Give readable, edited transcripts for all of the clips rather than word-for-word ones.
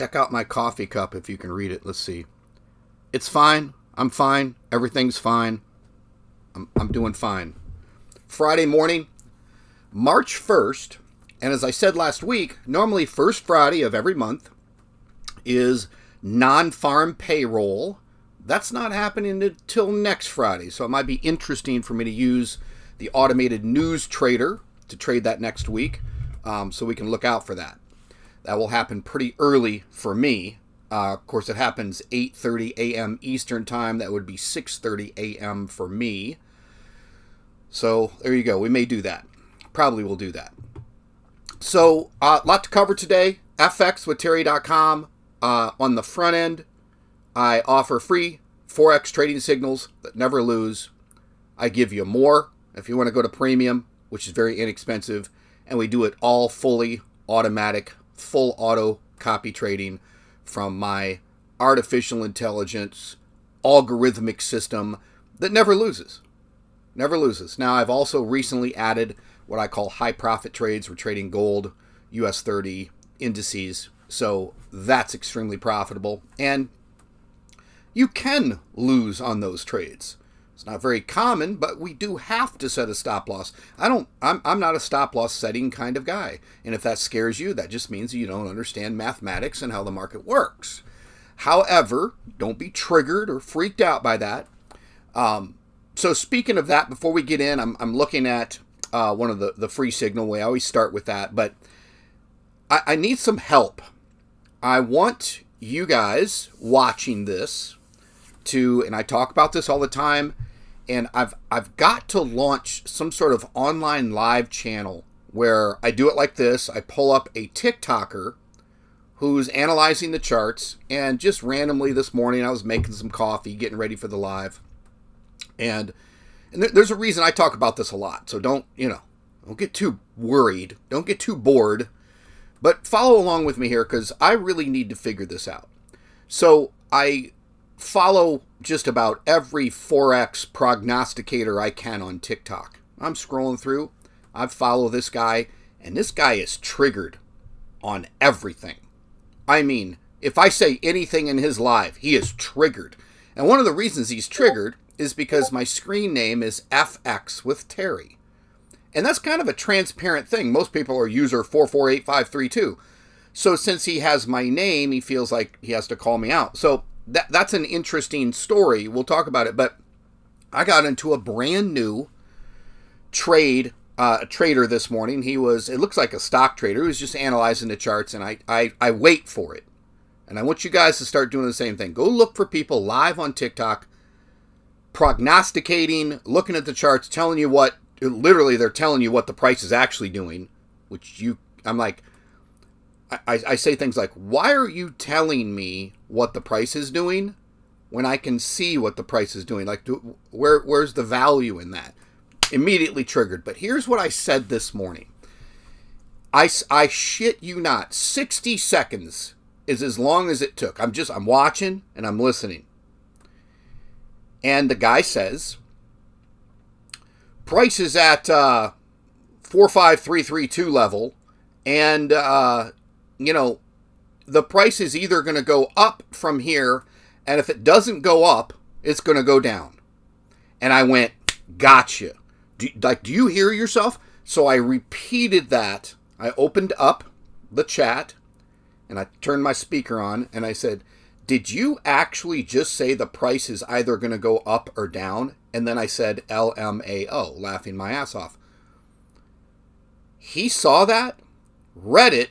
check out my coffee cup if you can read it. Let's see. It's fine. I'm fine. Everything's fine. I'm doing fine. Friday morning, March 1st. And as I said last week, normally first Friday of every month is non-farm payroll. That's not happening until next Friday. So it might be interesting for me to use the automated news trader to trade that next week. So we can look out for that. That will happen pretty early for me. Of course, it happens 8:30 a.m. Eastern time. That would be 6:30 a.m. for me. So there you go. We may do that. Probably will do that. So a lot to cover today. FX with Terry.com. On the front end, I offer free Forex trading signals that never lose. I give you more if you want to go to premium, which is very inexpensive. And we do it all fully automatic, full auto copy trading from my artificial intelligence algorithmic system that never loses. Never loses. Now, I've also recently added what I call high profit trades. We're trading gold, US 30 indices. So that's extremely profitable. And you can lose on those trades. It's not very common, but we do have to set a stop loss. I'm not a stop loss setting kind of guy. And if that scares you, that just means you don't understand mathematics and how the market works. However, don't be triggered or freaked out by that. So speaking of that, before we get in, I'm looking at one of the free signal. We always start with that, but I need some help. I want you guys watching this and I talk about this all the time, and I've got to launch some sort of online live channel where I do it like this. I pull up a TikToker who's analyzing the charts, and just randomly this morning I was making some coffee, getting ready for the live. And there's a reason I talk about this a lot, so don't get too worried. Don't get too bored. But follow along with me here, because I really need to figure this out. So I follow just about every Forex prognosticator I can on TikTok. I'm scrolling through. I follow this guy, and this guy is triggered on everything. I mean, if I say anything in his live, he is triggered. And one of the reasons he's triggered is because my screen name is FX with Terry. And that's kind of a transparent thing. Most people are user 448532. So since he has my name, he feels like he has to call me out. So that's an interesting story. We'll talk about it. But I got into a brand new trader this morning. It looks like a stock trader. He was just analyzing the charts, and I wait for it. And I want you guys to start doing the same thing. Go look for people live on TikTok, prognosticating, looking at the charts, telling you what, literally they're telling you what the price is actually doing, I'm like, I say things like, why are you telling me what the price is doing when I can see what the price is doing? Like, where's the value in that? Immediately triggered. But here's what I said this morning. I shit you not, 60 seconds is as long as it took. I'm watching and I'm listening. And the guy says, price is at 45332 level, and the price is either going to go up from here, and if it doesn't go up, it's going to go down. And I went, gotcha. Do you hear yourself? So I repeated that. I opened up the chat, and I turned my speaker on, and I said, did you actually just say the price is either going to go up or down? And then I said LMAO, laughing my ass off. He saw that, read it,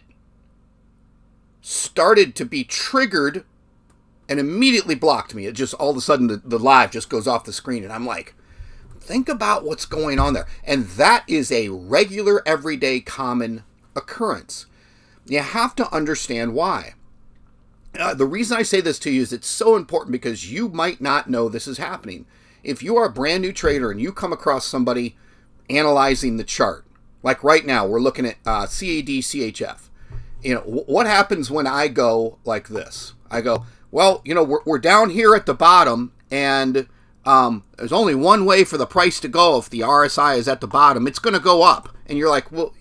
started to be triggered, and immediately blocked me. It just, all of a sudden, the live just goes off the screen. And I'm like, think about what's going on there. And that is a regular, everyday, common occurrence. You have to understand why. The reason I say this to you is it's so important because you might not know this is happening. If you are a brand new trader and you come across somebody analyzing the chart, like right now, we're looking at CAD, CHF. What happens when I go like this? I go, well, we're down here at the bottom, and there's only one way for the price to go. If the RSI is at the bottom, it's going to go up. And you're like, well,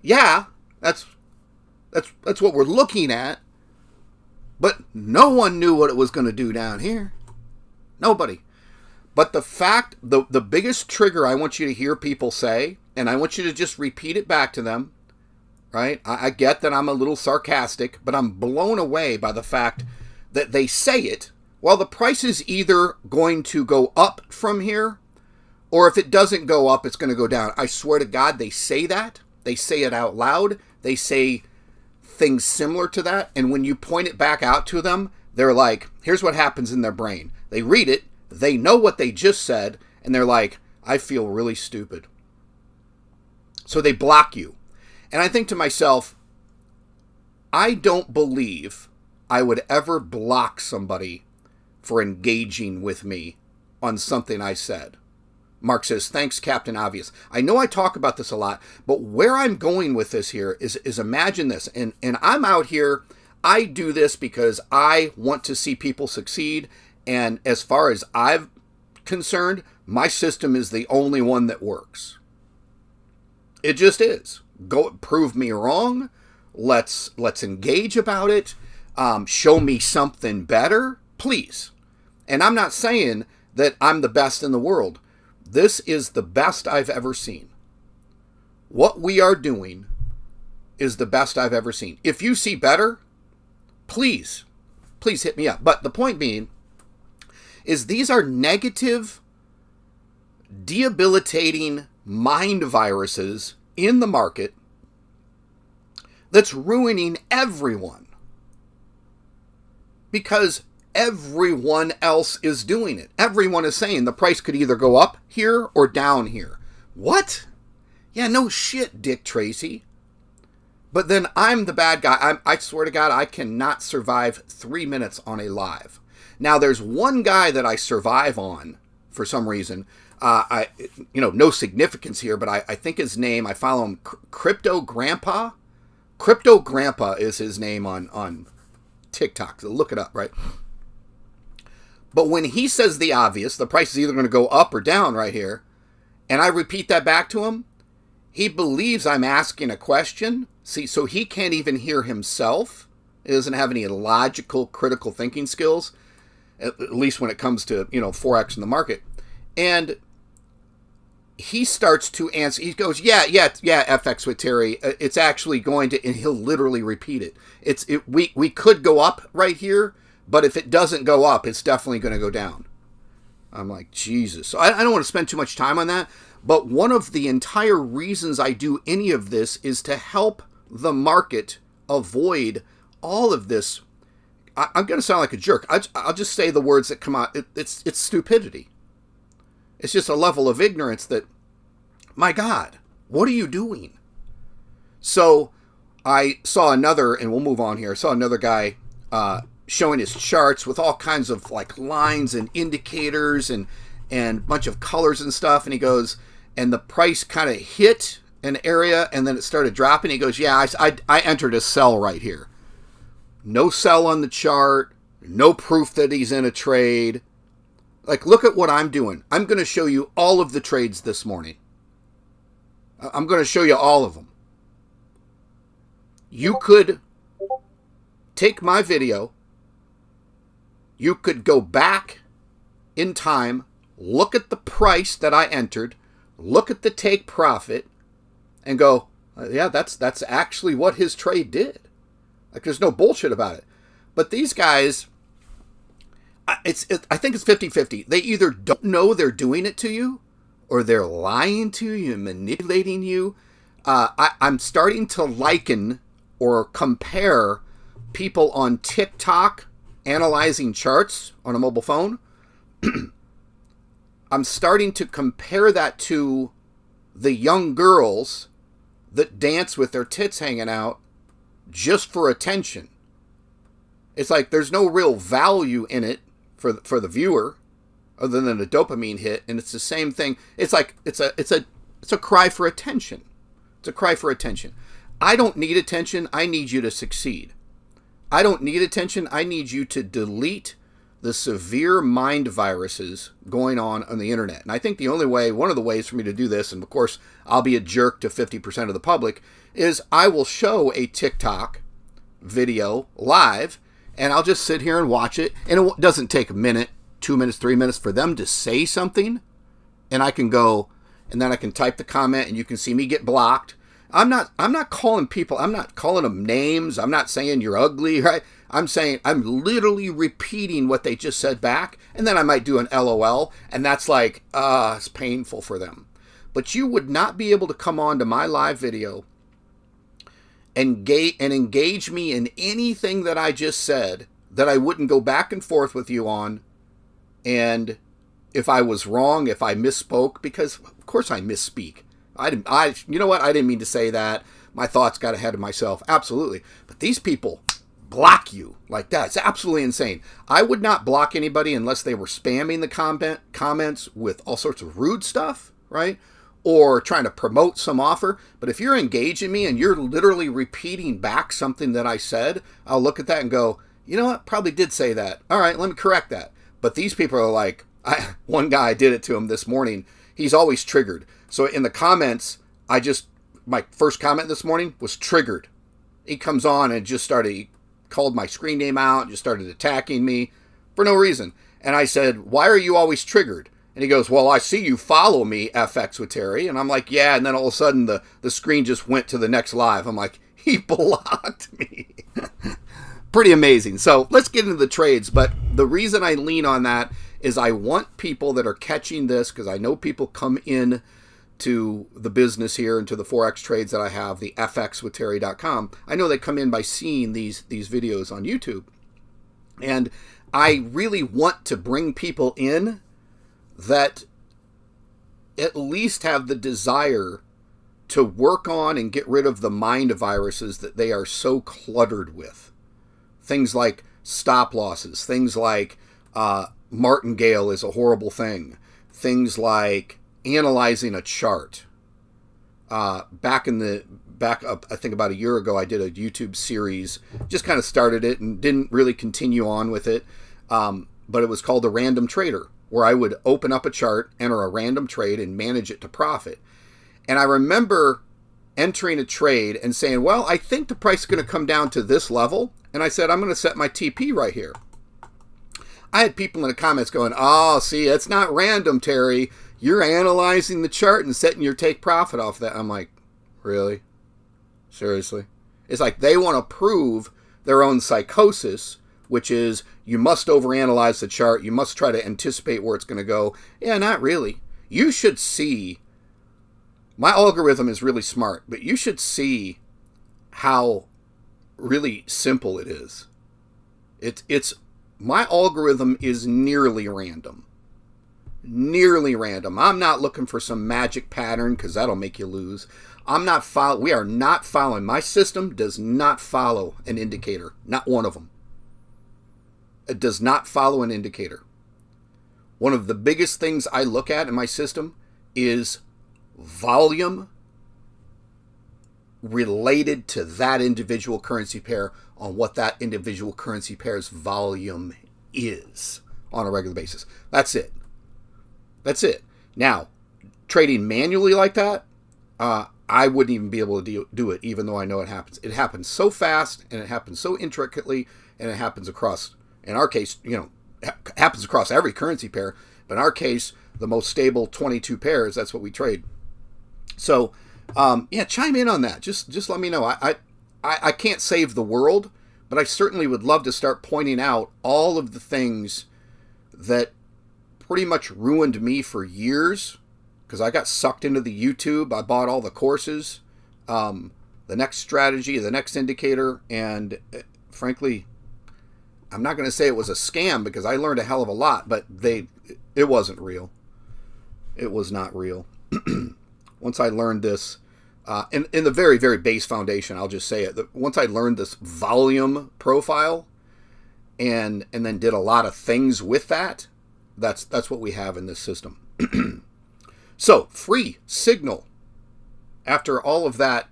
yeah, that's what we're looking at. But no one knew what it was going to do down here. Nobody. But the fact, the biggest trigger I want you to hear people say, and I want you to just repeat it back to them, right? I get that I'm a little sarcastic, but I'm blown away by the fact that they say it. Well, the price is either going to go up from here, or if it doesn't go up, it's going to go down. I swear to God, they say that. They say it out loud. They say things similar to that. And when you point it back out to them, they're like, here's what happens in their brain. They read it. They know what they just said. And they're like, I feel really stupid. So they block you. And I think to myself, I don't believe I would ever block somebody for engaging with me on something I said. Mark says, thanks, Captain Obvious. I know I talk about this a lot, but where I'm going with this here is imagine this. And I'm out here, I do this because I want to see people succeed. And as far as I'm concerned, my system is the only one that works. It just is. Go prove me wrong. Let's engage about it. Show me something better, please. And I'm not saying that I'm the best in the world. This is the best I've ever seen. What we are doing is the best I've ever seen. If you see better, please hit me up. But the point being is these are negative, debilitating mind viruses in the market that's ruining everyone. Because everyone else is doing it. Everyone is saying the price could either go up here or down here. What? Yeah, no shit, Dick Tracy. But then I'm the bad guy. I swear to God, I cannot survive 3 minutes on a live. Now, there's one guy that I survive on for some reason. No significance here, but I think his name, I follow him, Crypto Grandpa. Crypto Grandpa is his name on TikTok. So look it up, right? But when he says the obvious, the price is either going to go up or down right here, and I repeat that back to him, he believes I'm asking a question. See, so he can't even hear himself. He doesn't have any logical, critical thinking skills, at least when it comes to, Forex in the market. And he starts to answer. He goes, yeah, FX with Terry. It's actually going to, and he'll literally repeat it. We could go up right here, but if it doesn't go up, it's definitely going to go down. I'm like, Jesus. So I don't want to spend too much time on that. But one of the entire reasons I do any of this is to help the market avoid all of this. I'm going to sound like a jerk. I'll just say the words that come out. It's stupidity. It's just a level of ignorance that, my God, what are you doing? So I saw another, and we'll move on here. I saw another guy showing his charts with all kinds of like lines and indicators and a bunch of colors and stuff. And he goes, and the price kind of hit an area and then it started dropping. He goes, yeah, I entered a sell right here. No sell on the chart. No proof that he's in a trade. Like, look at what I'm doing. I'm going to show you all of the trades this morning. I'm going to show you all of them. You could take my video. You could go back in time, look at the price that I entered, look at the take profit, and go, yeah, that's actually what his trade did. Like, there's no bullshit about it. But these guys, I think it's 50-50. They either don't know they're doing it to you, or they're lying to you and manipulating you. I'm starting to liken or compare people on TikTok analyzing charts on a mobile phone. I'm starting to compare that to the young girls that dance with their tits hanging out just for attention. It's like there's no real value in it for the viewer other than a dopamine hit, and it's the same thing. It's like it's a cry for attention. It's a cry for attention. I don't need attention. I need you to succeed. I don't need attention. I need you to delete the severe mind viruses going on the internet. And I think one of the ways for me to do this, and of course I'll be a jerk to 50% of the public, is I will show a TikTok video live, and I'll just sit here and watch it. And it doesn't take a minute, 2 minutes, 3 minutes for them to say something. And I can go, and then I can type the comment, and you can see me get blocked. I'm not calling people, I'm not calling them names. I'm not saying you're ugly, right? I'm saying, I'm literally repeating what they just said back. And then I might do an LOL. And that's like, it's painful for them. But you would not be able to come on to my live video and engage me in anything that I just said that I wouldn't go back and forth with you on. And if I was wrong, if I misspoke, because of course I misspeak. You know what? I didn't mean to say that. My thoughts got ahead of myself. Absolutely. But these people block you like that. It's absolutely insane. I would not block anybody unless they were spamming the comments with all sorts of rude stuff, right? Or trying to promote some offer. But if you're engaging me and you're literally repeating back something that I said, I'll look at that and go, you know what? Probably did say that. All right, let me correct that. But these people are like, one guy did it to him this morning. He's always triggered. So in the comments, my first comment this morning was triggered. He comes on and he called my screen name out, just started attacking me for no reason. And I said, why are you always triggered? And he goes, well, I see you follow me, FX with Terry. And I'm like, yeah. And then all of a sudden the screen just went to the next live. I'm like, he blocked me. Pretty amazing. So let's get into the trades. But the reason I lean on that is I want people that are catching this, because I know people come in to the business here and to the Forex trades that I have, the fxwithterry.com. I know they come in by seeing these videos on YouTube. And I really want to bring people in that at least have the desire to work on and get rid of the mind viruses that they are so cluttered with. Things like stop losses, things like martingale is a horrible thing, things like analyzing a chart. Back up, I think about a year ago, I did a YouTube series, just kind of started it and didn't really continue on with it. But it was called The Random Trader, where I would open up a chart, enter a random trade, and manage it to profit. And I remember entering a trade and saying, well, I think the price is going to come down to this level. And I said, I'm going to set my TP right here. I had people in the comments going, oh, see, it's not random, Terry. You're analyzing the chart and setting your take profit off that. I'm like, really? Seriously? It's like they want to prove their own psychosis, which is you must overanalyze the chart. You must try to anticipate where it's going to go. Yeah, not really. You should see. My algorithm is really smart, but you should see how really simple it is. My algorithm is nearly random. Nearly random. I'm not looking for some magic pattern because that'll make you lose. We are not following. My system does not follow an indicator. Not one of them. It does not follow an indicator. One of the biggest things I look at in my system is volume related to that individual currency pair on what that individual currency pair's volume is on a regular basis. That's it. That's it. Now, trading manually like that, I wouldn't even be able to do it, even though I know it happens. It happens so fast, and it happens so intricately, and it happens across, in our case, happens across every currency pair. But in our case, the most stable 22 pairs, that's what we trade. So, chime in on that. Just let me know. I can't save the world, but I certainly would love to start pointing out all of the things that pretty much ruined me for years, because I got sucked into the YouTube. I bought all the courses, the next strategy, the next indicator, and frankly, I'm not going to say it was a scam because I learned a hell of a lot, but it wasn't real. It was not real. Once I learned this, in the very, very base foundation, I'll just say it. Once I learned this volume profile and then did a lot of things with that, that's what we have in this system. So, free signal. After all of that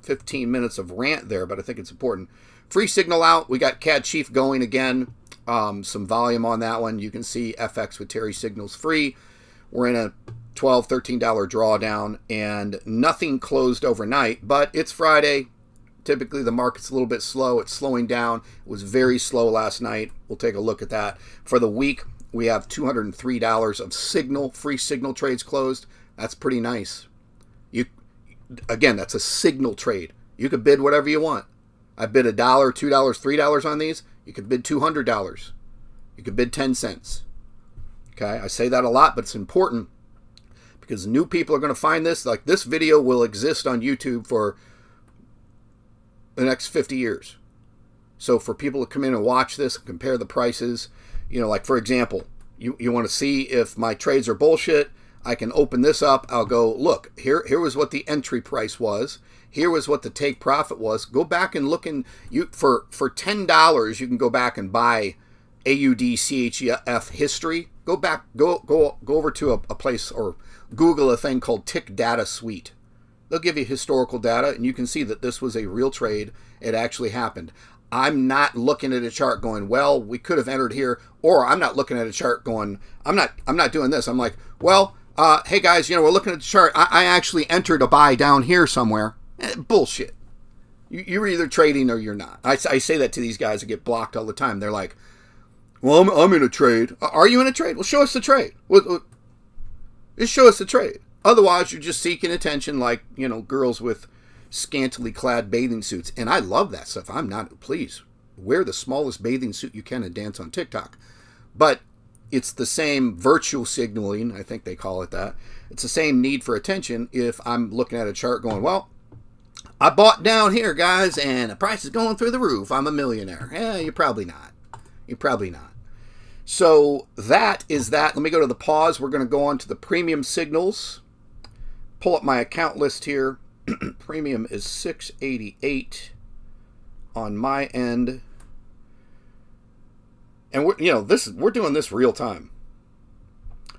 15 minutes of rant there, but I think it's important. Free signal out. We got CAD Chief going again. Some volume on that one. You can see FX with Terry signals free. We're in a $12, $13 drawdown, and nothing closed overnight, but it's Friday. Typically, the market's a little bit slow. It's slowing down. It was very slow last night. We'll take a look at that. For the week, we have $203 of free signal trades closed. That's pretty nice. Again, that's a signal trade. You could bid whatever you want. I bid $1, $2, $3 on these. You could bid $200. You could bid 10 cents. Okay, I say that a lot, but it's important because new people are going to find this. Like, this video will exist on YouTube for the next 50 years. So for people to come in and watch this, compare the prices, like for example, you want to see if my trades are bullshit, I can open this up. I'll go, look, here was what the entry price was. Here was what the take profit was. Go back and look for $10, you can go back and buy AUDCHF history. Go back, go over to a place or Google a thing called Tick Data Suite. They'll give you historical data, and you can see that this was a real trade. It actually happened. I'm not looking at a chart going, well, we could have entered here, or I'm not looking at a chart going, I'm not doing this. I'm like, well, hey guys, we're looking at the chart. I actually entered a buy down here somewhere. Bullshit. You're either trading or you're not. I say that to these guys that get blocked all the time. They're like, well, I'm in a trade. Are you in a trade? Well, show us the trade. Just show us the trade. Otherwise, you're just seeking attention like, girls with scantily clad bathing suits. And I love that stuff. Please, wear the smallest bathing suit you can and dance on TikTok. But it's the same virtual signaling, I think they call it that. It's the same need for attention if I'm looking at a chart going, well, I bought down here, guys, and the price is going through the roof. I'm a millionaire. You're probably not. You're probably not. So that is that. Let me go to the pause. We're going to go on to the premium signals. Pull up my account list here. Premium is 688 on my end. And we're doing this real time.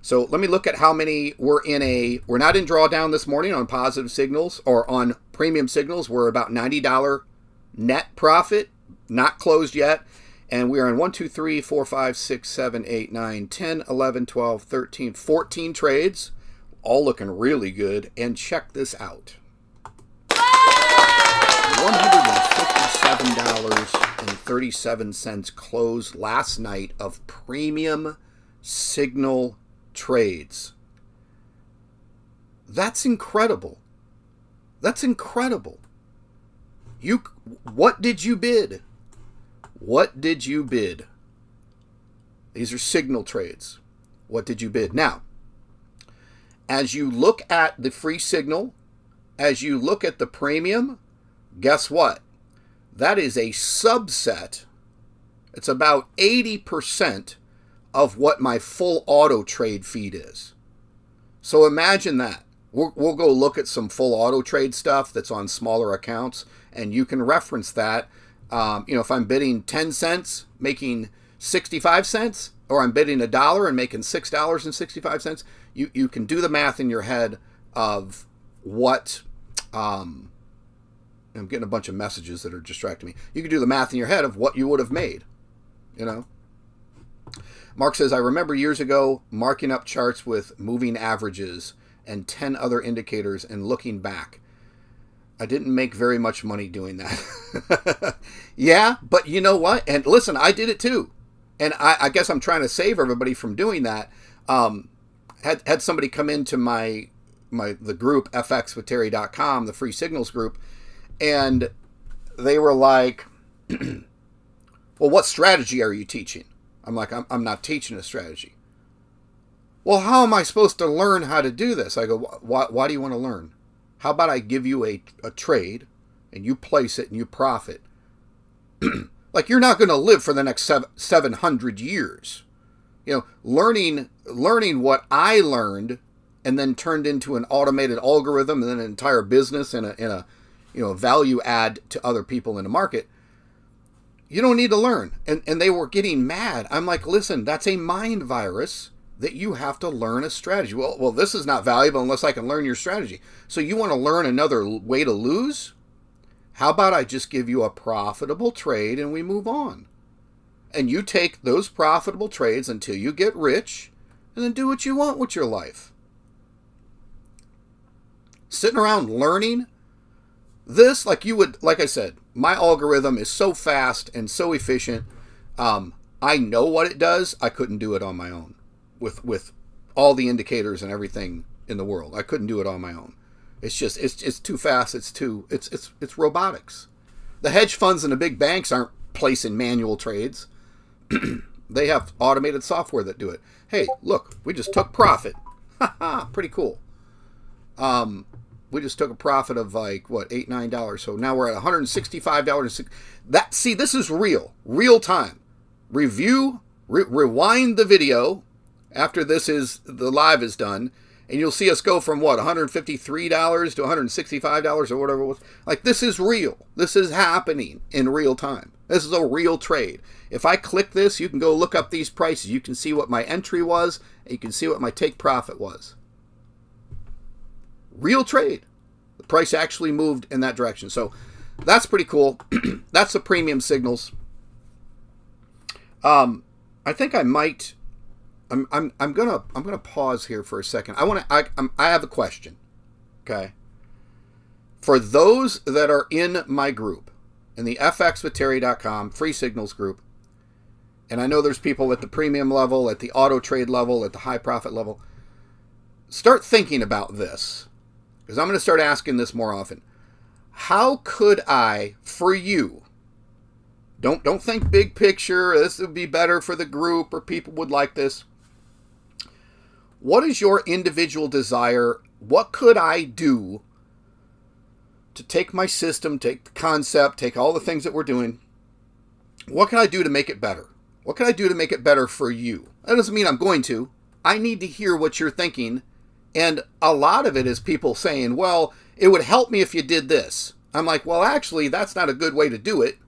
So let me look at how many we're not in drawdown this morning on positive signals or on premium signals. We're about $90 net profit, not closed yet. And we are in 1, 2, 3, 4, 5, 6, 7, 8, 9, 10, 11, 12, 13, 14 trades. All looking really good. And check this out. $157.37 closed last night of premium signal trades. That's incredible. That's incredible. What did you bid? What did you bid? These are signal trades. What did you bid? Now, as you look at the free signal, as you look at the premium, guess what? That is a subset. It's about 80% of what my full auto trade feed is. So imagine that. We'll go look at some full auto trade stuff that's on smaller accounts, and you can reference that. If I'm bidding 10 cents, making 65 cents, or I'm bidding $1 and making $6.65, you can do the math in your head of what, I'm getting a bunch of messages that are distracting me. You can do the math in your head of what you would have made, Mark says, I remember years ago marking up charts with moving averages and 10 other indicators and looking back. I didn't make very much money doing that. Yeah, but you know what? And listen, I did it too. And I guess I'm trying to save everybody from doing that. Had somebody come into the group, fxwithterry.com, the free signals group, and they were like, well, what strategy are you teaching? I'm like, I'm not teaching a strategy. Well, how am I supposed to learn how to do this? I go, why do you want to learn? How about I give you a trade and you place it and you profit? Like, you're not going to live for the next 700 years. Learning what I learned and then turned into an automated algorithm and then an entire business and a value add to other people in the market. You don't need to learn. And they were getting mad. I'm like, listen, that's a mind virus that you have to learn a strategy. Well, this is not valuable unless I can learn your strategy. So you want to learn another way to lose? How about I just give you a profitable trade and we move on? And you take those profitable trades until you get rich and then do what you want with your life. Sitting around learning This, like I said, my algorithm is so fast and so efficient. I know what it does. I couldn't do it on my own with all the indicators and everything in the world. I couldn't do it on my own. It's just, it's too fast. It's robotics. The hedge funds and the big banks aren't placing manual trades. They have automated software that do it. Hey, look, we just took profit. Pretty cool. We just took a profit of like what, $8, $9. So now we're at $165. This is real time. Rewind the video after the live is done, and you'll see us go from what, $153 to $165 or whatever it was. Like, this is real. This is happening in real time. This is a real trade. If I click this, you can go look up these prices. You can see what my entry was, and you can see what my take profit was. Real trade. The price actually moved in that direction. So that's pretty cool. That's the premium signals. I think I might. I'm gonna pause here for a second. I have a question. Okay. For those that are in my group, in the fxwithterry.com free signals group, and I know there's people at the premium level, at the auto trade level, at the high profit level, start thinking about this, because I'm going to start asking this more often. How could I, for you, don't think big picture, this would be better for the group or people would like this. What is your individual desire? What could I do to take my system, take the concept, take all the things that we're doing? What can I do to make it better? What can I do to make it better for you? That doesn't mean I'm going to. I need to hear what you're thinking. And a lot of it is people saying, well, it would help me if you did this. I'm like, well, actually, that's not a good way to do it.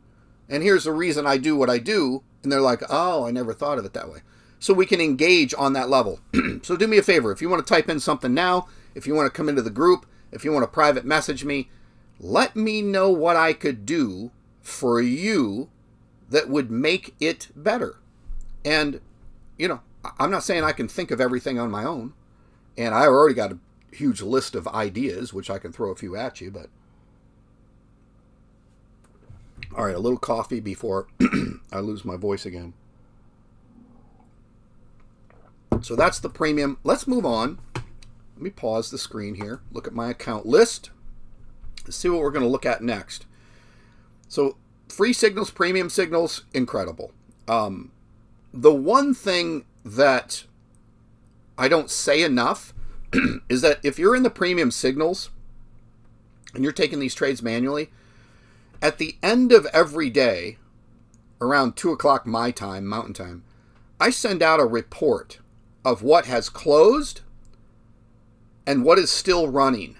And here's the reason I do what I do. And they're like, oh, I never thought of it that way. So we can engage on that level. So do me a favor. If you want to type in something now, if you want to come into the group, if you want to private message me, let me know what I could do for you that would make it better. And, I'm not saying I can think of everything on my own. And I already got a huge list of ideas, which I can throw a few at you, but. All right, a little coffee before I lose my voice again. So that's the premium. Let's move on. Let me pause the screen here. Look at my account list. Let's see what we're going to look at next. So free signals, premium signals, incredible. The one thing that I don't say enough is that if you're in the premium signals and you're taking these trades manually, at the end of every day, around 2 o'clock my time, Mountain Time, I send out a report of what has closed and what is still running.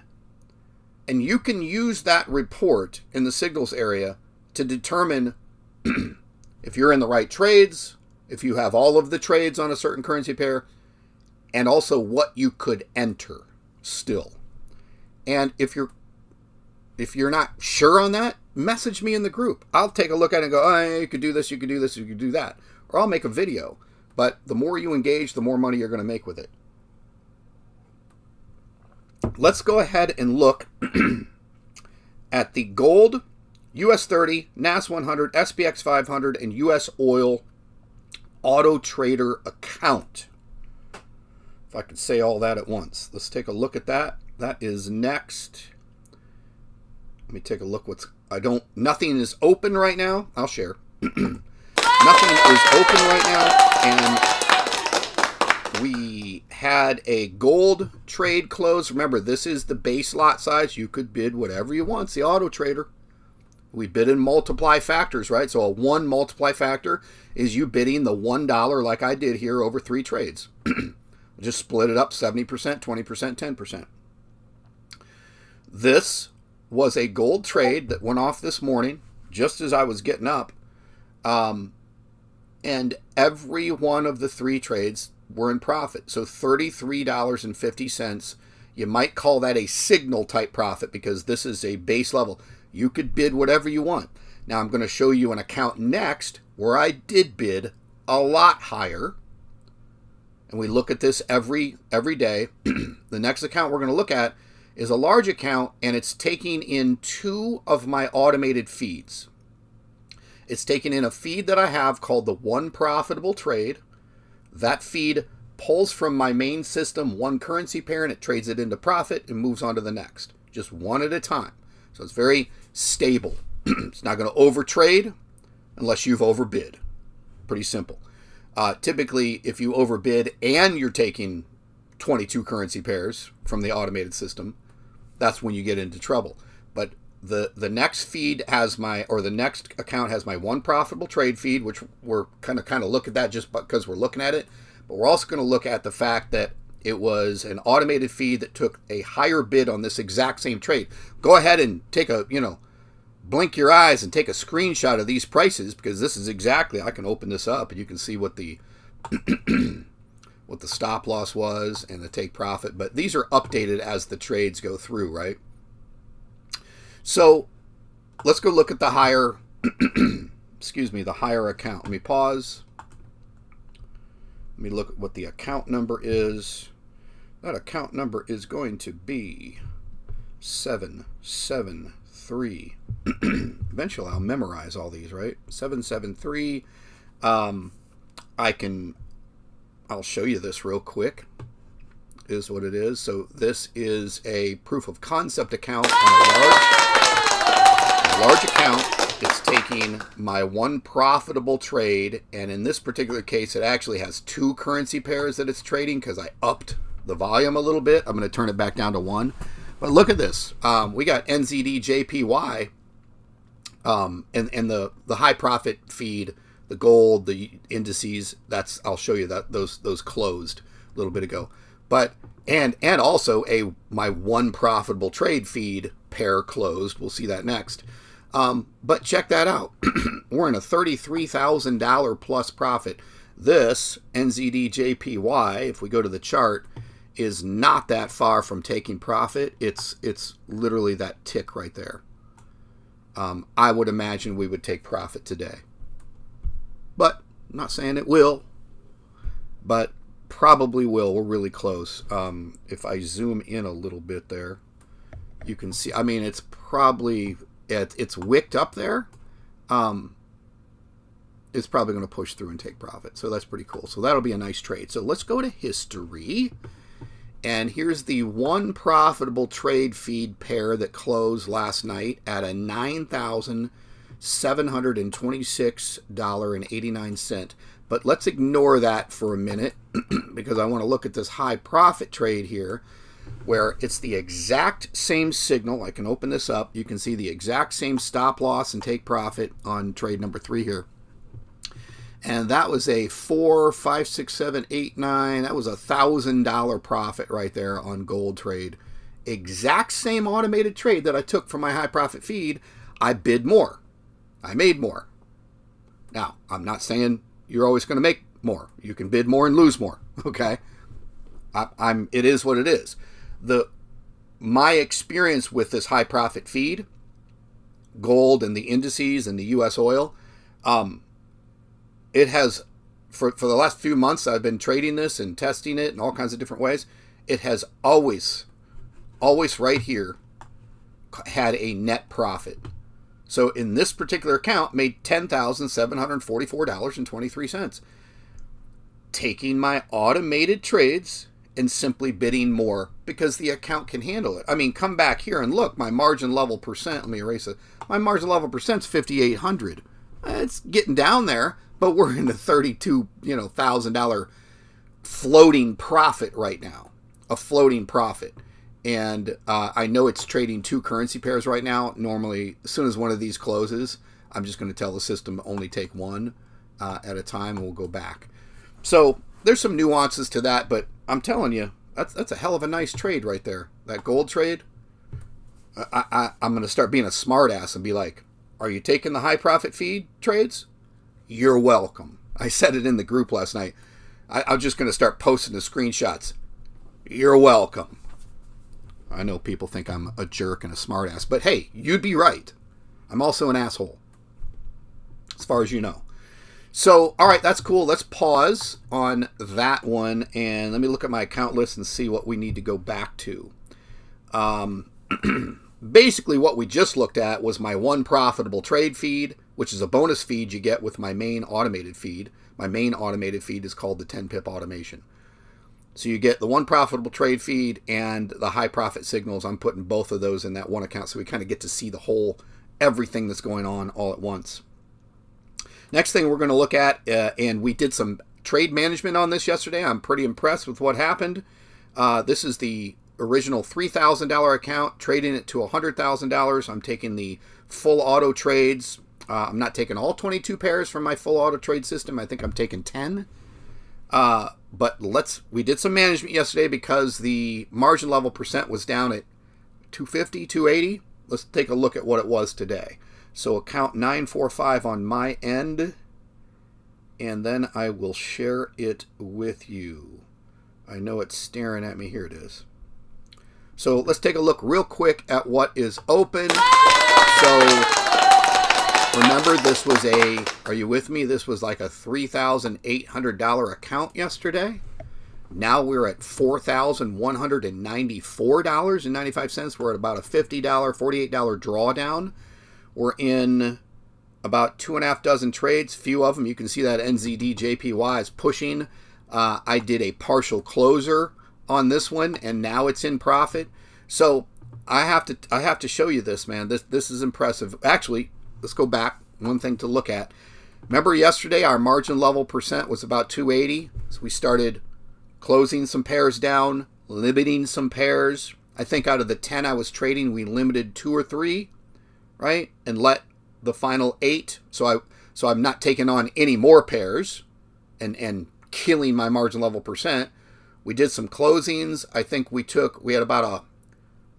And you can use that report in the signals area to determine if you're in the right trades, if you have all of the trades on a certain currency pair, and also what you could enter still. And if you're not sure on that, message me in the group. I'll take a look at it and go, oh, you could do this, you could do this, you could do that. Or I'll make a video. But the more you engage, the more money you're going to make with it. Let's go ahead and look at the gold, US 30, NAS 100, SPX 500, and US oil auto trader account. If I could say all that at once. Let's take a look at that. That is next. Let me take a look. Nothing is open right now. I'll share. Nothing is open right now. And we had a gold trade close. Remember, this is the base lot size. You could bid whatever you want. It's the auto trader. We bid in multiply factors, right? So a 1 multiply factor is you bidding the $1 like I did here over 3 trades. Just split it up 70%, 20%, 10%. This was a gold trade that went off this morning just as I was getting up. And every one of the 3 trades were in profit. So $33.50. You might call that a signal type profit because this is a base level. You could bid whatever you want. Now I'm going to show you an account next where I did bid a lot higher. And we look at this every day. The next account we're going to look at is a large account, and it's taking in 2 of my automated feeds. It's taking in a feed that I have called the One Profitable Trade. That feed pulls from my main system 1 currency pair, and it trades it into profit and moves on to the next, just one at a time. So it's very stable. It's not going to overtrade unless you've overbid. Pretty simple. Typically, if you overbid and you're taking 22 currency pairs from the automated system, that's when you get into trouble. But the next feed has the next account has my One Profitable Trade feed, which we're kind of look at that just because we're looking at it. But we're also going to look at the fact that it was an automated feed that took a higher bid on this exact same trade. Go ahead and take blink your eyes and take a screenshot of these prices, because this is exactly, I can open this up and you can see what the what the stop loss was and the take profit. But these are updated as the trades go through, right? So let's go look at the higher, the higher account. Let me pause. Let me look at what the account number is. That account number is going to be 773. Eventually I'll memorize all these, right? 773. I'll show you this real quick, is what it is. So this is a proof of concept account on a large account. It's taking my One Profitable Trade, and in this particular case, it actually has 2 currency pairs that it's trading because I upped the volume a little bit. I'm going to turn it back down to 1. But look at this. We got NZD JPY, and the high profit feed, the gold, the indices. I'll show you that those closed a little bit ago. But and also my One Profitable Trade feed pair closed. We'll see that next. But check that out. We're in a $33,000 plus profit. This NZD JPY, if we go to the chart, is not that far from taking profit. It's literally that tick right there. I would imagine we would take profit today. But I'm not saying it will, but probably will. We're really close. If I zoom in a little bit there, you can see, I mean, it's probably, it's wicked up there. It's probably going to push through and take profit. So that's pretty cool. So that'll be a nice trade. So let's go to history. And here's the One Profitable Trade feed pair that closed last night at a $9,726.89. But let's ignore that for a minute because I want to look at this high profit trade here, where it's the exact same signal. I can open this up. You can see the exact same stop loss and take profit on trade number 3 here. And that was a 4, 5, 6, 7, 8, 9. That was $1,000 profit right there on gold trade. Exact same automated trade that I took from my high profit feed. I bid more. I made more. Now, I'm not saying you're always going to make more. You can bid more and lose more. Okay. It is what it is. My experience with this high profit feed, gold and the indices and the U.S. oil, it has, for the last few months, I've been trading this and testing it in all kinds of different ways. It has always right here had a net profit. So in this particular account, made $10,744.23. Taking my automated trades and simply bidding more because the account can handle it. I mean, come back here and look, my margin level percent, let me erase it. My margin level percent's 5,800. It's getting down there. But we're in the $32,000 floating profit right now, a floating profit. And I know it's trading 2 currency pairs right now. Normally, as soon as one of these closes, I'm just going to tell the system only take one at a time, and we'll go back. So there's some nuances to that, but I'm telling you, that's a hell of a nice trade right there. That gold trade, I'm going to start being a smart ass and be like, are you taking the high profit feed trades? You're welcome. I said it in the group last night. I'm just going to start posting the screenshots. You're welcome. I know people think I'm a jerk and a smartass, but hey, you'd be right. I'm also an asshole, as far as you know. So, all right, that's cool. Let's pause on that one, and let me look at my account list and see what we need to go back to. Basically, what we just looked at was my one profitable trade feed, which is a bonus feed you get with my main automated feed. My main automated feed is called the 10 pip automation. So you get the one profitable trade feed and the high profit signals. I'm putting both of those in that one account, so we kind of get to see the whole, everything that's going on all at once. Next thing we're going to look at, and we did some trade management on this yesterday. I'm pretty impressed with what happened. This is the original $3,000 account, trading it to $100,000. I'm taking the full auto trades. I'm not taking all 22 pairs from my full auto trade system. I think I'm taking 10. But we did some management yesterday because the margin level percent was down at 250, 280. Let's take a look at what it was today. So account 945 on my end, and then I will share it with you. I know it's staring at me. Here it is. So let's take a look real quick at what is open. So remember, this was are you with me? This was like a $3,800 account yesterday. Now we're at $4,194.95. We're at about a $50, $48 drawdown. We're in about 2.5 dozen trades. Few of them, you can see that NZD JPY is pushing. I did a partial closer on this one, and now it's in profit. So I have to show you this, man. This is impressive. Actually, let's go back. One thing to look at. Remember yesterday our margin level percent was about 280. So we started closing some pairs down, limiting some pairs. I think out of the 10 I was trading, we limited 2 or 3, right? And let the final 8. So I'm not taking on any more pairs and killing my margin level percent. We did some closings. I think we had about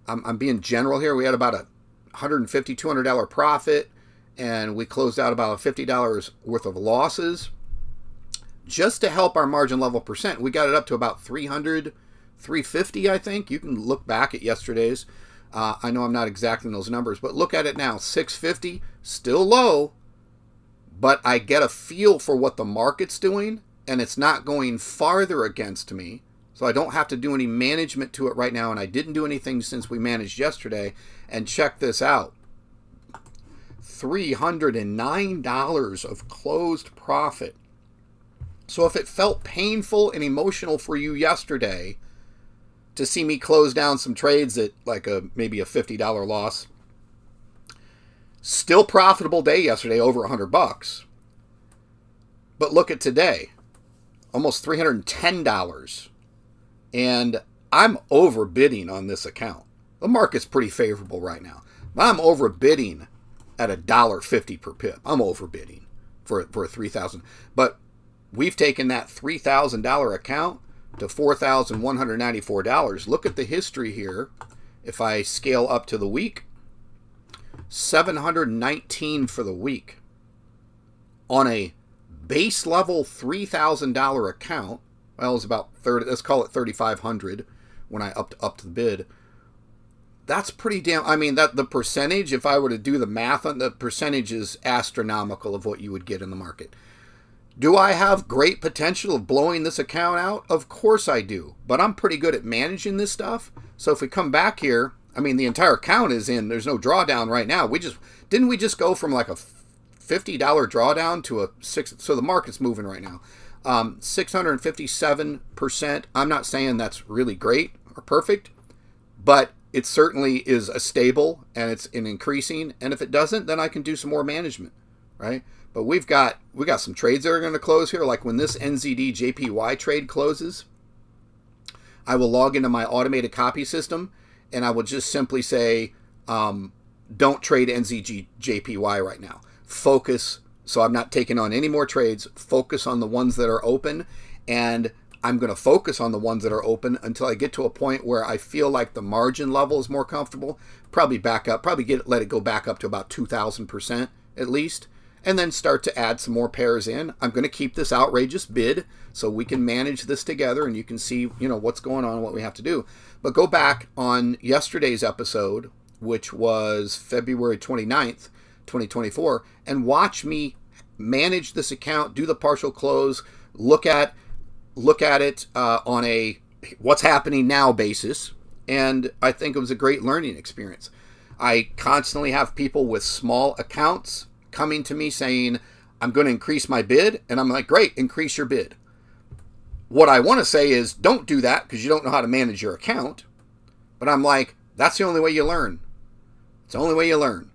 I'm being general here, we had about a $150, $200 profit, and we closed out about $50 worth of losses. Just to help our margin level percent, we got it up to about 300, 350, I think. You can look back at yesterday's. I know I'm not exacting those numbers, but look at it now. 650, still low, but I get a feel for what the market's doing, and it's not going farther against me. So I don't have to do any management to it right now, and I didn't do anything since we managed yesterday. And check this out. $309 of closed profit. So if it felt painful and emotional for you yesterday to see me close down some trades at like maybe a $50 loss, still profitable day yesterday, over $100. But look at today, almost $310. And I'm overbidding on this account. The market's pretty favorable right now. But I'm overbidding at $1.50 per pip. I'm overbidding for a 3,000. But we've taken that $3,000 account to $4,194. Look at the history here. If I scale up to the week, $719 for the week on a base level $3,000 account. Well, it was about 30. Let's call it 3,500 when I upped the bid. That's pretty damn. I mean, that the percentage, if I were to do the math on the percentage, is astronomical of what you would get in the market. Do I have great potential of blowing this account out? Of course I do. But I'm pretty good at managing this stuff. So if we come back here, I mean, the entire account is in. There's no drawdown right now. Didn't we just go from like a $50 drawdown to a 6? So the market's moving right now. 657%. I'm not saying that's really great or perfect, but it certainly is a stable and it's an increasing. And if it doesn't, then I can do some more management, right? But we got some trades that are going to close here. Like when this NZD JPY trade closes, I will log into my automated copy system and I will just simply say, don't trade NZD JPY right now. Focus. So I'm not taking on any more trades. Focus on the ones that are open. And I'm going to focus on the ones that are open until I get to a point where I feel like the margin level is more comfortable. Probably back up. Let it go back up to about 2,000% at least. And then start to add some more pairs in. I'm going to keep this outrageous bid so we can manage this together and you can see, what's going on and what we have to do. But go back on yesterday's episode, which was February 29th, 2024, and watch me manage this account, do the partial close, look at it on a what's happening now basis, and I think it was a great learning experience. I constantly have people with small accounts coming to me saying, I'm going to increase my bid. And I'm like, great, increase your bid. What I want to say is, don't do that because you don't know how to manage your account. But I'm like, that's the only way you learn. It's the only way you learn.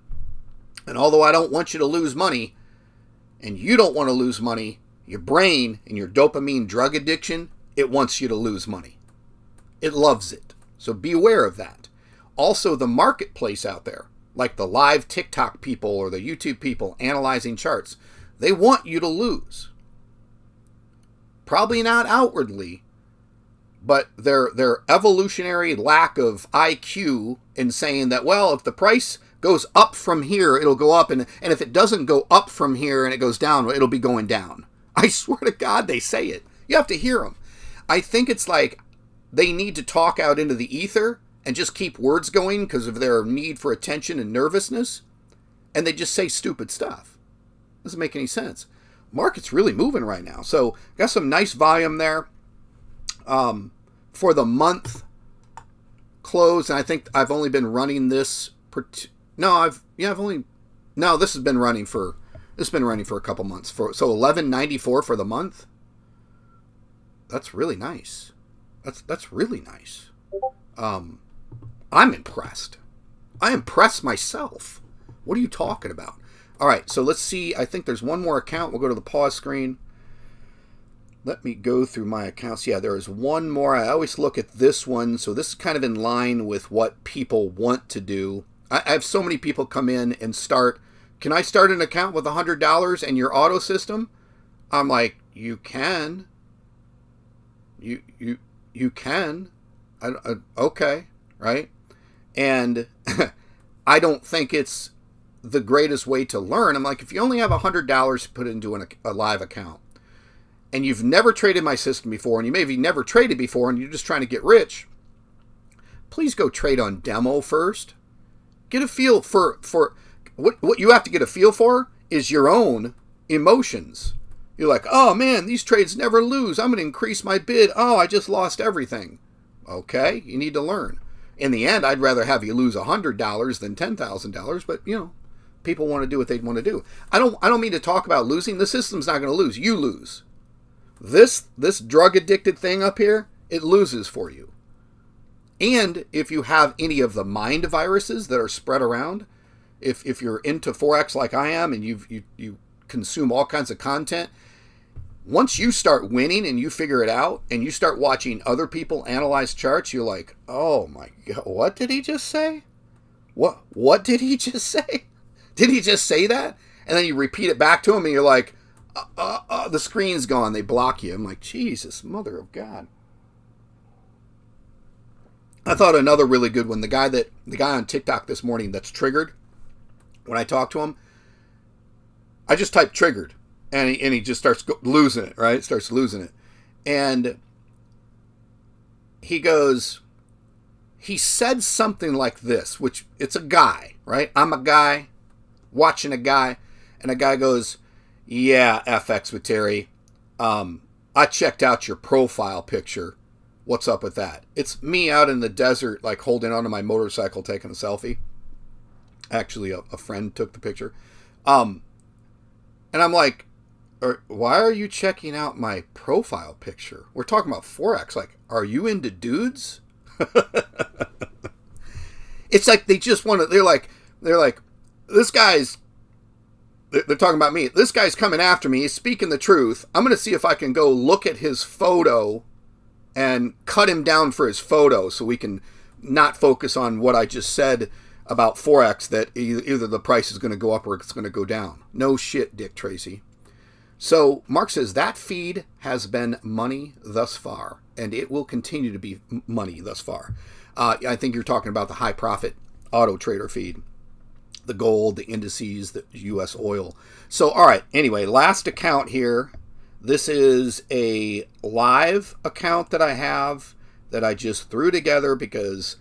And although I don't want you to lose money, and you don't want to lose money, your brain and your dopamine drug addiction, it wants you to lose money. It loves it. So be aware of that. Also, the marketplace out there, like the live TikTok people or the YouTube people analyzing charts, they want you to lose. Probably not outwardly, but their evolutionary lack of IQ in saying that, well, if the price goes up from here, it'll go up, and if it doesn't go up from here and it goes down, it'll be going down. I swear to God, they say it. You have to hear them. I think it's like they need to talk out into the ether and just keep words going because of their need for attention and nervousness, and they just say stupid stuff. Doesn't make any sense. Market's really moving right now. So got some nice volume there. For the month close, and I think I've only been running this this has been running for a couple months. So 1194 for the month. That's really nice. That's really nice. I'm impressed. I impressed myself. What are you talking about? All right, so let's see. I think there's one more account. We'll go to the pause screen. Let me go through my accounts. Yeah, there is one more. I always look at this one. So this is kind of in line with what people want to do. I have so many people come in and start, can I start an account with $100 and your auto system? I'm like, you can. You can. Okay, right? And I don't think it's the greatest way to learn. I'm like, if you only have $100 to put into a live account, and you've never traded my system before, and you maybe never traded before, and you're just trying to get rich, please go trade on demo first. Get a feel for what you have to get a feel for is your own emotions. You're like, oh man, these trades never lose. I'm going to increase my bid. Oh, I just lost everything. Okay, you need to learn. In the end, I'd rather have you lose $100 than $10,000, but people want to do what they want to do. I don't mean to talk about losing. The system's not going to lose. You lose. This drug addicted thing up here, it loses for you. And if you have any of the mind viruses that are spread around, if you're into Forex like I am and you consume all kinds of content, once you start winning and you figure it out and you start watching other people analyze charts, you're like, oh my God, what did he just say? What did he just say? Did he just say that? And then you repeat it back to him and you're like, the screen's gone. They block you. I'm like, Jesus, mother of God. I thought another really good one, the guy on TikTok this morning that's triggered, when I talk to him, I just type triggered, and he just starts losing it, right? Starts losing it. And he said something like this, which it's a guy, right? I'm a guy watching a guy, and a guy goes, yeah, FX with Terry, I checked out your profile picture. What's up with that? It's me out in the desert, like holding onto my motorcycle, taking a selfie. Actually, a friend took the picture. And I'm like, why are you checking out my profile picture? We're talking about Forex. Like, are you into dudes? It's like they just want to, they're like, this guy's, they're talking about me. This guy's coming after me. He's speaking the truth. I'm going to see if I can go look at his photo and cut him down for his photo so we can not focus on what I just said about Forex, that either the price is going to go up or it's going to go down. No shit, Dick Tracy. So Mark says that feed has been money thus far, and it will continue to be money thus far. I think you're talking about the high profit auto trader feed, the gold, the indices, the U.S. oil. So, all right. Anyway, last account here. This is a live account that I have that I just threw together because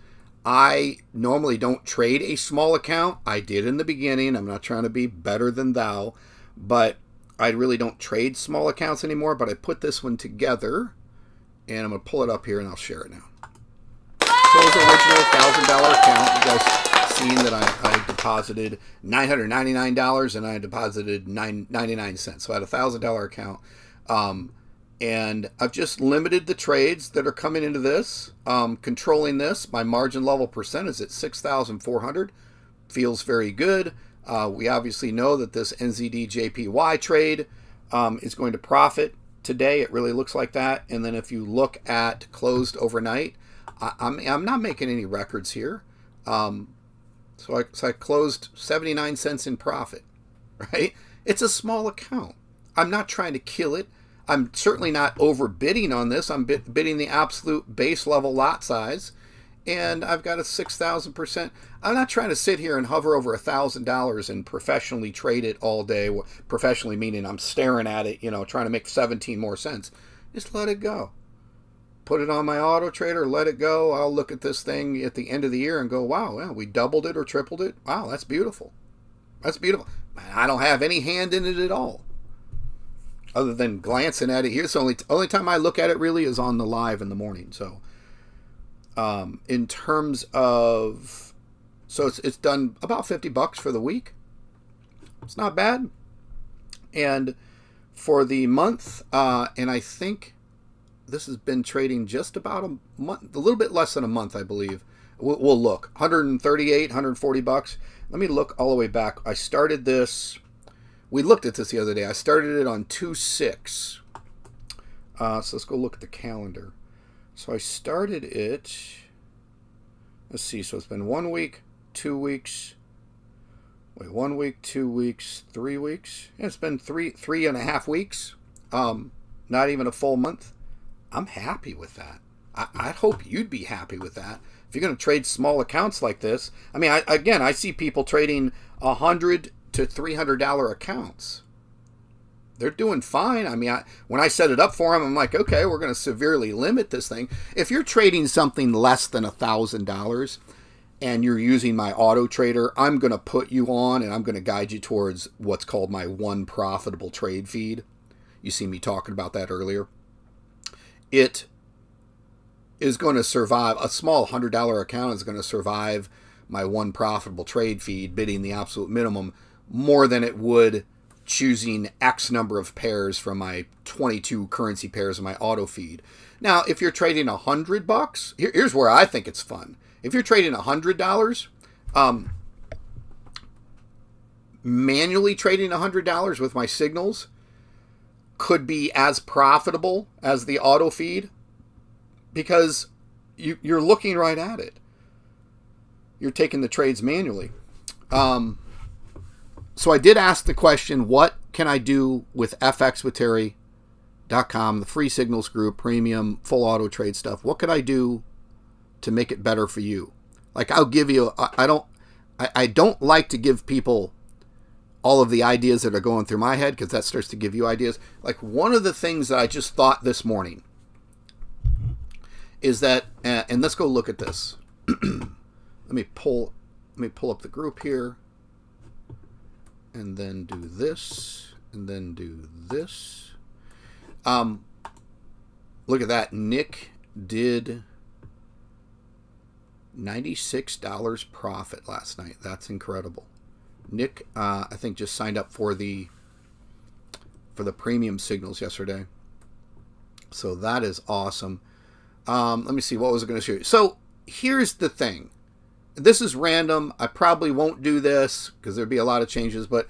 I normally don't trade a small account. I did in the beginning. I'm not trying to be better than thou, but I really don't trade small accounts anymore. But I put this one together, and I'm going to pull it up here and I'll share it now. So it was original $1,000 account. You guys seen that I deposited $999 and I deposited 99 cents. So I had a $1,000 account. And I've just limited the trades that are coming into this, controlling this. My margin level percent is at 6,400. Feels very good. We obviously know that this NZD JPY trade is going to profit today. It really looks like that. And then if you look at closed overnight, I'm not making any records here. So I closed 79 cents in profit, right? It's a small account. I'm not trying to kill it. I'm certainly not overbidding on this. I'm bidding the absolute base level lot size, and I've got a 6,000%. I'm not trying to sit here and hover over $1,000 and professionally trade it all day. Professionally meaning I'm staring at it, trying to make 17 more cents. Just let it go. Put it on my auto trader, let it go. I'll look at this thing at the end of the year and go, wow, yeah, we doubled it or tripled it. Wow, that's beautiful. That's beautiful. Man, I don't have any hand in it at all, other than glancing at it. Here's the only time I look at it really is on the live in the morning. So in terms of, it's done about $50 for the week. It's not bad. And for the month, and I think this has been trading just about a month, a little bit less than a month, I believe. We'll look. 138, 140 bucks. Let me look all the way back. I started this. We looked at this the other day. I started it on 2/6. So let's go look at the calendar. So I started it. Let's see. So it's been 1 week, 2 weeks. Wait, 1 week, 2 weeks, 3 weeks. Yeah, it's been three and a half weeks. Not even a full month. I'm happy with that. I hope you'd be happy with that. If you're going to trade small accounts like this, I mean, I see people trading $100 to $300 accounts. They're doing fine. I mean, when I set it up for them, I'm like, okay, we're going to severely limit this thing. If you're trading something less than $1,000 and you're using my auto trader, I'm going to put you on and I'm going to guide you towards what's called my one profitable trade feed. You see me talking about that earlier. It is going to survive. A small $100 account is going to survive my one profitable trade feed, bidding the absolute minimum, more than it would choosing X number of pairs from my 22 currency pairs in my auto feed. Now, if you're trading $100, here's where I think it's fun. If you're trading $100, manually trading $100 with my signals could be as profitable as the auto feed, because you're looking right at it. You're taking the trades manually. So I did ask the question, what can I do with FXwithTerry.com, the free signals group, premium, full auto trade stuff? What could I do to make it better for you? Like, I'll give you, I don't like to give people all of the ideas that are going through my head, because that starts to give you ideas. Like, one of the things that I just thought this morning is that, and let's go look at this. Let me pull up the group here, and then do this, and then do this. Look at that. Nick did $96 profit last night. That's incredible. Nick, I think, just signed up for the premium signals yesterday. So that is awesome. Let me see. What was I going to show you? So here's the thing. This is random. I probably won't do this because there'd be a lot of changes, but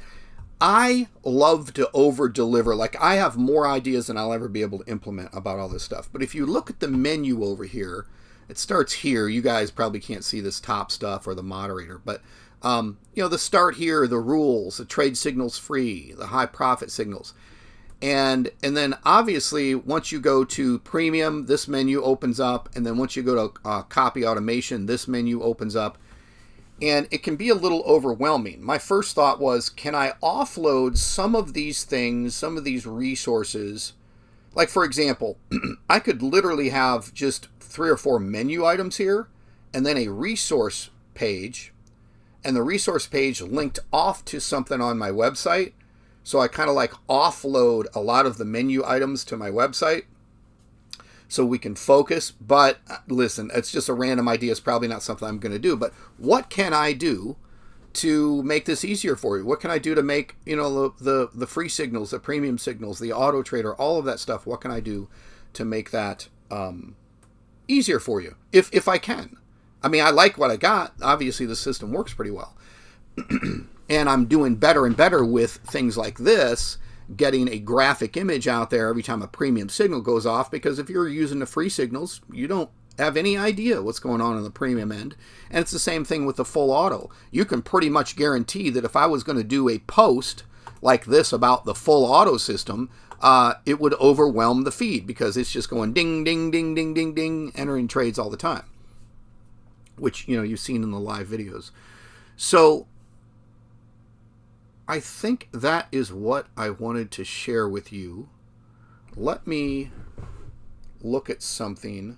I love to over deliver. Like, I have more ideas than I'll ever be able to implement about all this stuff. But if you look at the menu over here, it starts here. You guys probably can't see this top stuff or the moderator, but the start here, the rules, the trade signals free, the high profit signals. And then obviously once you go to premium, this menu opens up. And then once you go to copy automation, this menu opens up. And it can be a little overwhelming. My first thought was, can I offload some of these things, some of these resources? Like, for example, I could literally have just 3 or 4 menu items here, and then a resource page, and the resource page linked off to something on my website. So I kind of like offload a lot of the menu items to my website. so we can focus. But listen, it's just a random idea. It's probably not something I'm going to do. But what can I do to make this easier for you? What can I do to make, the free signals, the premium signals, the auto trader, all of that stuff? What can I do to make that easier for you, if I can? I mean, I like what I got. Obviously, the system works pretty well. And I'm doing better and better with things like this, getting a graphic image out there every time a premium signal goes off, because if you're using the free signals, you don't have any idea what's going on the premium end. And it's the same thing with the full auto. You can pretty much guarantee that if I was going to do a post like this about the full auto system, it would overwhelm the feed, because it's just going ding, ding, ding, ding, ding, ding, entering trades all the time, which, you've seen in the live videos. So I think that is what I wanted to share with you. Let me look at something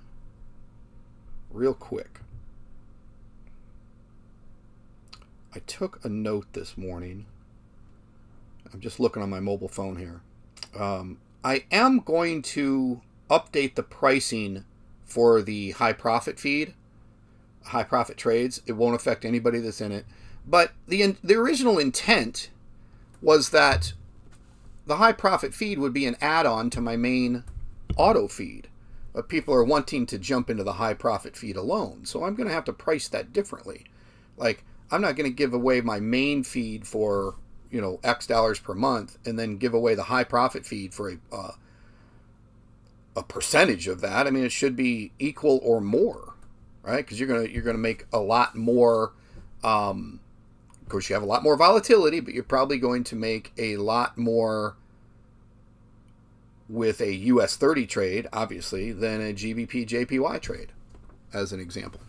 real quick. I took a note this morning. I'm just looking on my mobile phone here. I am going to update the pricing for the high profit feed, high profit trades. It won't affect anybody that's in it. But the original intent was that the high profit feed would be an add-on to my main auto feed. But people are wanting to jump into the high profit feed alone. So I'm going to have to price that differently. Like, I'm not going to give away my main feed for, X dollars per month and then give away the high profit feed for a percentage of that. I mean, it should be equal or more, right? Because you're going to make a lot more. Of course, you have a lot more volatility, but you're probably going to make a lot more with a US 30 trade, obviously, than a GBP JPY trade, as an example.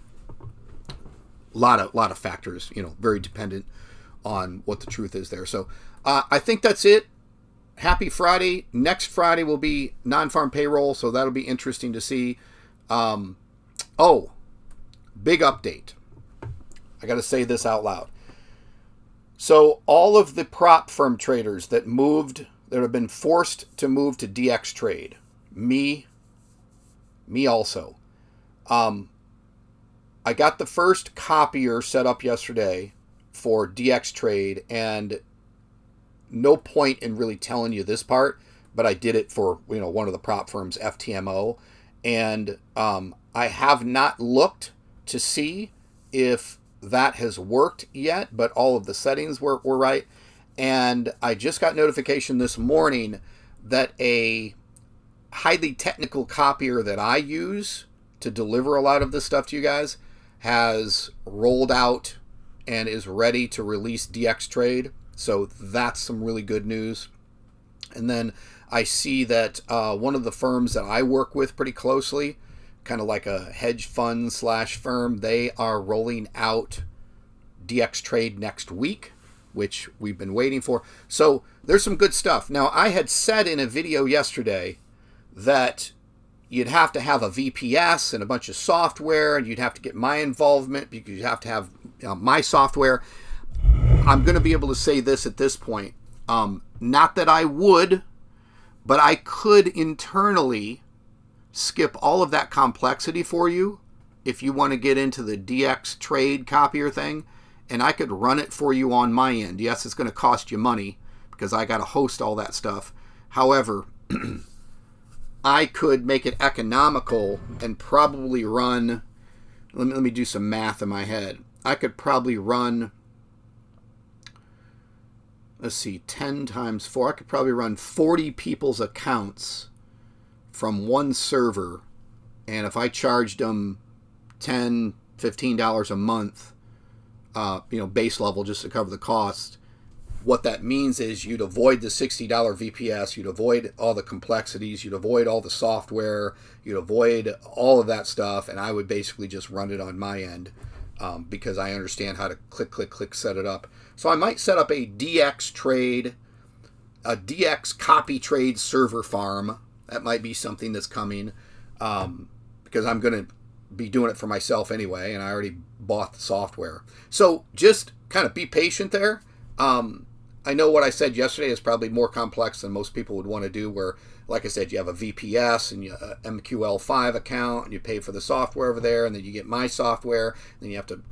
Lot of factors, very dependent on what the truth is there. So I think that's it. Happy Friday. Next Friday will be non-farm payroll, so that'll be interesting to see. Big update. I got to say this out loud. So all of the prop firm traders that have been forced to move to DX trade, me also. I got the first copier set up yesterday for DX trade, and no point in really telling you this part, but I did it for, one of the prop firms, FTMO, and I have not looked to see if that has worked yet, but all of the settings were right. And I just got notification this morning that a highly technical copier that I use to deliver a lot of this stuff to you guys has rolled out and is ready to release DX trade. So that's some really good news. And then I see that one of the firms that I work with pretty closely, kind of like a hedge fund / firm, they are rolling out DX trade next week, which we've been waiting for. So there's some good stuff. Now, I had said in a video yesterday that you'd have to have a VPS and a bunch of software, and you'd have to get my involvement because you have to have my software. I'm going to be able to say this at this point. Not that I would, but I could internally skip all of that complexity for you if you want to get into the DX trade copier thing, and I could run it for you on my end. Yes, it's going to cost you money because I got to host all that stuff. However, I could make it economical and probably run, let me do some math in my head. I could probably run, 10 times 4. I could probably run 40 people's accounts from one server. And if I charged them $10, $15 a month, base level just to cover the cost, what that means is you'd avoid the $60 VPS, you'd avoid all the complexities, you'd avoid all the software, you'd avoid all of that stuff, and I would basically just run it on my end because I understand how to click, set it up. So I might set up a DX trade, a DX copy trade server farm. That might be something that's coming because I'm going to be doing it for myself anyway, and I already bought the software. So just kind of be patient there. I know what I said yesterday is probably more complex than most people would want to do, where, like I said, you have a VPS and a MQL5 account, and you pay for the software over there, and then you get my software, then you have to,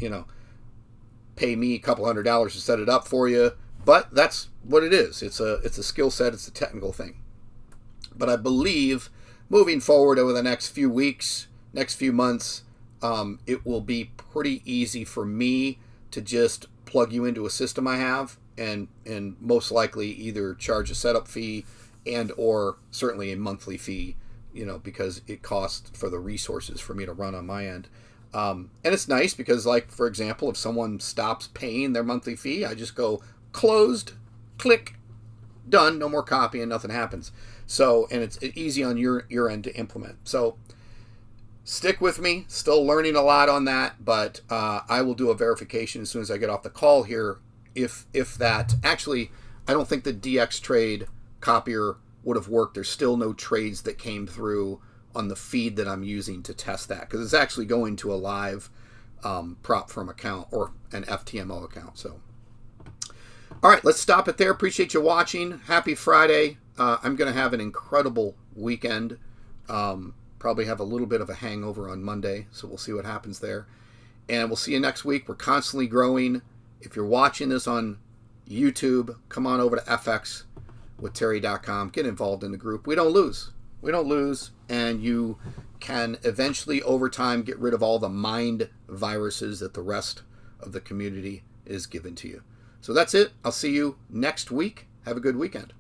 pay me a couple $100 to set it up for you. But that's what it is. It's a skill set. It's a technical thing. But I believe moving forward over the next few weeks, next few months, it will be pretty easy for me to just plug you into a system I have, and most likely either charge a setup fee and or certainly a monthly fee, because it costs for the resources for me to run on my end. And it's nice because, like, for example, if someone stops paying their monthly fee, I just go closed, click, done, no more copying, nothing happens. So, and it's easy on your end to implement. So stick with me, still learning a lot on that, but I will do a verification as soon as I get off the call here. If that, actually, I don't think the DX trade copier would have worked. There's still no trades that came through on the feed that I'm using to test that, because it's actually going to a live prop firm account or an FTMO account. So, all right, let's stop it there. Appreciate you watching. Happy Friday. I'm going to have an incredible weekend. Probably have a little bit of a hangover on Monday, so we'll see what happens there. And we'll see you next week. We're constantly growing. If you're watching this on YouTube, come on over to fxwithterry.com. Get involved in the group. We don't lose. We don't lose. And you can eventually, over time, get rid of all the mind viruses that the rest of the community is given to you. So that's it. I'll see you next week. Have a good weekend.